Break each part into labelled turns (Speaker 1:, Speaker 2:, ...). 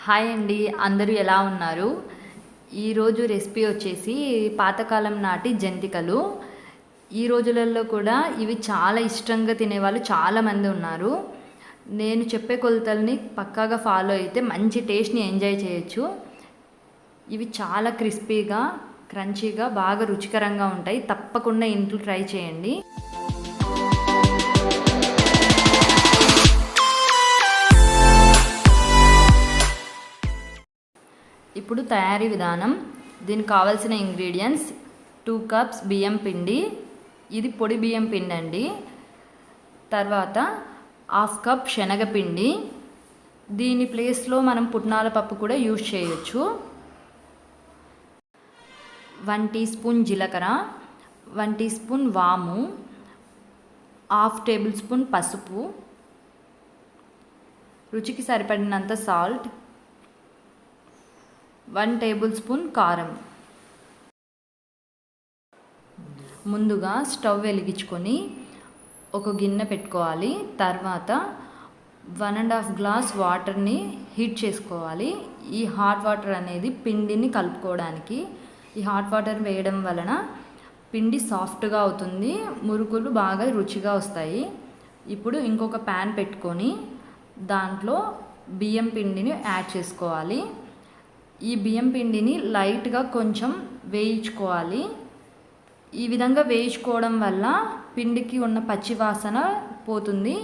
Speaker 1: Hi అండి, అందరూ ఎలా ఉన్నారు? ఈరోజు రెసిపీ వచ్చేసి పాతకాలం నాటి జంతికలు. ఈ రోజులలో కూడా ఇవి చాలా ఇష్టంగా తినేవాళ్ళు చాలామంది ఉన్నారు. నేను చెప్పే కొలతల్ని పక్కాగా ఫాలో అయితే మంచి టేస్ట్ని ఎంజాయ్ చేయొచ్చు. ఇవి చాలా క్రిస్పీగా, క్రంచీగా, బాగా రుచికరంగా ఉంటాయి. తప్పకుండా ఇంట్లో ట్రై చేయండి. ఇప్పుడు తయారీ విధానం. దీనికి కావాల్సిన ఇంగ్రీడియంట్స్: 2 కప్స్ బియ్యం పిండి, ఇది పొడి బియ్యం పిండి అండి. తర్వాత 1/2 కప్ శనగపిండి, దీని ప్లేస్లో మనం పుట్నాల పప్పు కూడా యూజ్ చేయొచ్చు. 1 టీ స్పూన్ జీలకర్ర, 1 టీ స్పూన్ వాము, 1/2 టేబుల్ స్పూన్ పసుపు, రుచికి సరిపడినంత సాల్ట్, 1 టేబుల్ స్పూన్ కారం. ముందుగా స్టవ్ వెలిగించుకొని ఒక గిన్నె పెట్టుకోవాలి. తర్వాత 1.5 గ్లాస్ వాటర్ని హీట్ చేసుకోవాలి. ఈ హాట్ వాటర్ అనేది పిండిని కలుపుకోవడానికి. ఈ హాట్ వాటర్ వేయడం వలన పిండి సాఫ్ట్గా అవుతుంది, మురుకులు బాగా రుచిగా వస్తాయి. ఇప్పుడు ఇంకొక ప్యాన్ పెట్టుకొని దాంట్లో బియ్యం పిండిని యాడ్ చేసుకోవాలి. ఈ బియ్యం పిండిని లైట్గా కొంచెం వేయించుకోవాలి. ఈ విధంగా వేయించుకోవడం వల్ల పిండికి ఉన్న పచ్చి వాసన పోతుంది,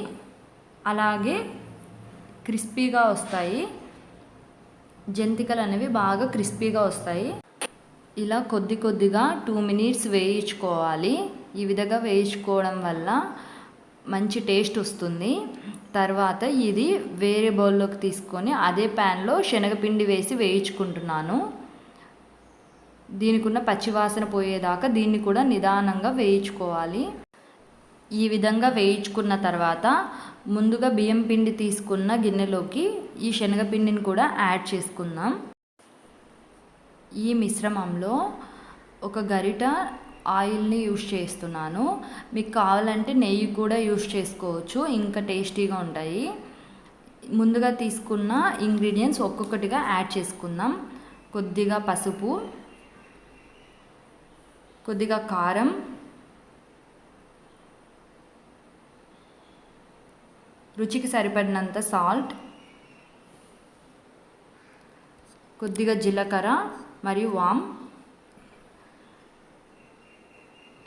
Speaker 1: అలాగే క్రిస్పీగా వస్తాయి. జంతికలు అనేవి బాగా క్రిస్పీగా వస్తాయి. ఇలా కొద్ది కొద్దిగా 2 మినిట్స్ వేయించుకోవాలి. ఈ విధంగా వేయించుకోవడం వల్ల మంచి టేస్ట్ వస్తుంది. తర్వాత ఇది వేరే బౌల్లోకి తీసుకొని అదే ప్యాన్లో శనగపిండి వేసి వేయించుకుంటున్నాను. దీనికి ఉన్న పచ్చివాసన పోయేదాకా దీన్ని కూడా నిదానంగా వేయించుకోవాలి. ఈ విధంగా వేయించుకున్న తర్వాత ముందుగా బియ్యం పిండి తీసుకున్న గిన్నెలోకి ఈ శనగపిండిని కూడా యాడ్ చేసుకుందాం. ఈ మిశ్రమంలో ఒక గరిట ఆయిల్ని యూజ్ చేస్తున్నాను. మీకు కావాలంటే నెయ్యి కూడా యూజ్ చేసుకోవచ్చు, ఇంకా టేస్టీగా ఉంటాయి. ముందుగా తీసుకున్న ఇంగ్రీడియంట్స్ ఒక్కొక్కటిగా యాడ్ చేసుకుందాం. కొద్దిగా పసుపు, కొద్దిగా కారం, రుచికి సరిపడినంత సాల్ట్, కొద్దిగా జీలకర్ర మరియు వామ్,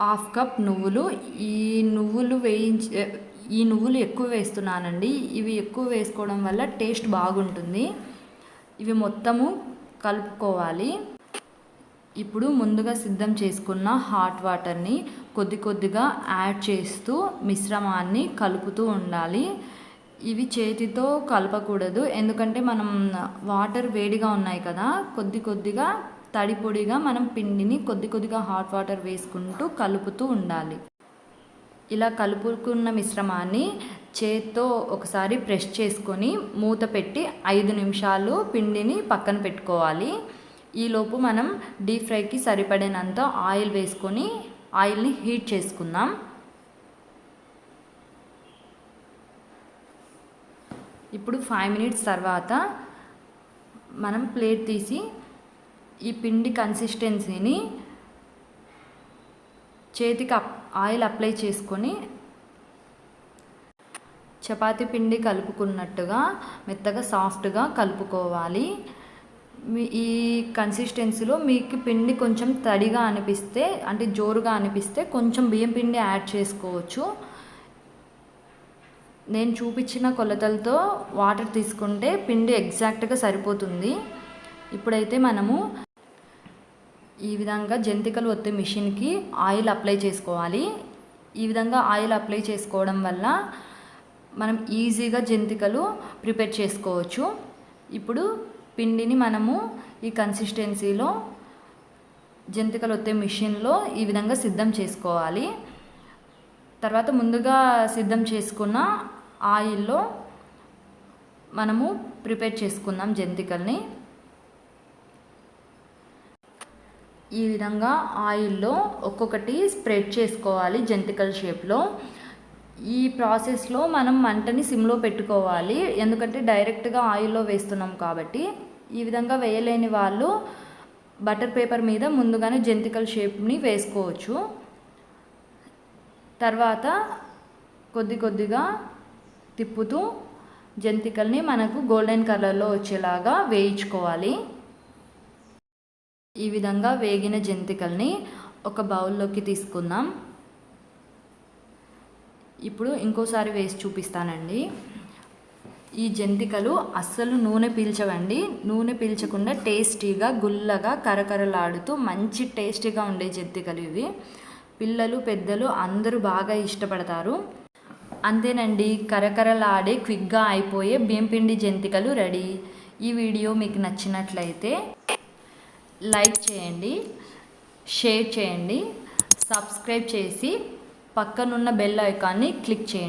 Speaker 1: 1/2 కప్ నువ్వులు. ఈ నువ్వులు ఎక్కువ వేస్తున్నానండి. ఇవి ఎక్కువ వేసుకోవడం వల్ల టేస్ట్ బాగుంటుంది. ఇవి మొత్తము కలుపుకోవాలి. ఇప్పుడు ముందుగా సిద్ధం చేసుకున్న హాట్ వాటర్ని కొద్ది కొద్దిగా యాడ్ చేస్తూ మిశ్రమాన్ని కలుపుతూ ఉండాలి. ఇవి చేతితో కలపకూడదు, ఎందుకంటే మనం వాటర్ వేడిగా ఉన్నాయి కదా, కొద్ది కొద్దిగా తడి పొడిగా మనం పిండిని కొద్ది కొద్దిగా హాట్ వాటర్ వేసుకుంటూ కలుపుతూ ఉండాలి. ఇలా కలుపుకున్న మిశ్రమాన్ని చేత్తో ఒకసారి ప్రెస్ చేసుకొని మూత పెట్టి 5 నిమిషాలు పిండిని పక్కన పెట్టుకోవాలి. ఈలోపు మనం డీప్ ఫ్రైకి సరిపడినంత ఆయిల్ వేసుకొని ఆయిల్ని హీట్ చేసుకుందాం. ఇప్పుడు 5 మినిట్స్ తర్వాత మనం ప్లేట్ తీసి ఈ పిండి కన్సిస్టెన్సీని చేతికి ఆయిల్ అప్లై చేసుకొని చపాతీ పిండి కలుపుకున్నట్టుగా మెత్తగా సాఫ్ట్గా కలుపుకోవాలి. ఈ కన్సిస్టెన్సీలో మీకు పిండి కొంచెం తడిగా అనిపిస్తే, అంటే జోరుగా అనిపిస్తే కొంచెం బియ్యం పిండి యాడ్ చేసుకోవచ్చు. నేను చూపించిన కొలతలతో వాటర్ తీసుకుంటే పిండి ఎగ్జాక్ట్గా సరిపోతుంది. ఇప్పుడైతే మనము ఈ విధంగా జంతికలు ఒత్తే మిషన్కి ఆయిల్ అప్లై చేసుకోవాలి. ఈ విధంగా ఆయిల్ అప్లై చేసుకోవడం వల్ల మనం ఈజీగా జంతికలు ప్రిపేర్ చేసుకోవచ్చు. ఇప్పుడు పిండిని మనము ఈ కన్సిస్టెన్సీలో జంతికలు ఒత్తే మిషన్లో ఈ విధంగా సిద్ధం చేసుకోవాలి. తర్వాత ముందుగా సిద్ధం చేసుకున్న ఆయిల్లో మనము ప్రిపేర్ చేసుకుందాం జంతికల్ని. ఈ విధంగా ఆయిల్లో ఒక్కొక్కటి స్ప్రెడ్ చేసుకోవాలి జంతికల షేప్లో. ఈ ప్రాసెస్లో మనం మంటని సిమ్లో పెట్టుకోవాలి, ఎందుకంటే డైరెక్ట్గా ఆయిల్లో వేస్తున్నాం కాబట్టి. ఈ విధంగా వేయలేని వాళ్ళు బటర్ పేపర్ మీద ముందుగానే జంతికల షేప్ని వేసుకోవచ్చు. తర్వాత కొద్దిగా తిప్పుతూ జంతికల్ని మనకు గోల్డెన్ కలర్లో వచ్చేలాగా వేయించుకోవాలి. ఈ విధంగా వేగిన జంతికల్ని ఒక బౌల్లోకి తీసుకుందాం. ఇప్పుడు ఇంకోసారి వేసి చూపిస్తానండి. ఈ జంతికలు అస్సలు నూనె పీల్చవండి. నూనె పీల్చకుండా టేస్టీగా గుల్లగా కరకరలాడుతూ మంచి టేస్టీగా ఉండే జంతికలు ఇవి. పిల్లలు పెద్దలు అందరూ బాగా ఇష్టపడతారు. అంతేనండి, కరకరలాడే క్విక్గా అయిపోయే బియ్యంపిండి జంతికలు రెడీ. ఈ వీడియో మీకు నచ్చినట్లయితే లైక్ చేయండి, షేర్ చేయండి, సబ్స్క్రైబ్ చేసి పక్కనున్న బెల్ ఐకాన్ని క్లిక్ చేయండి.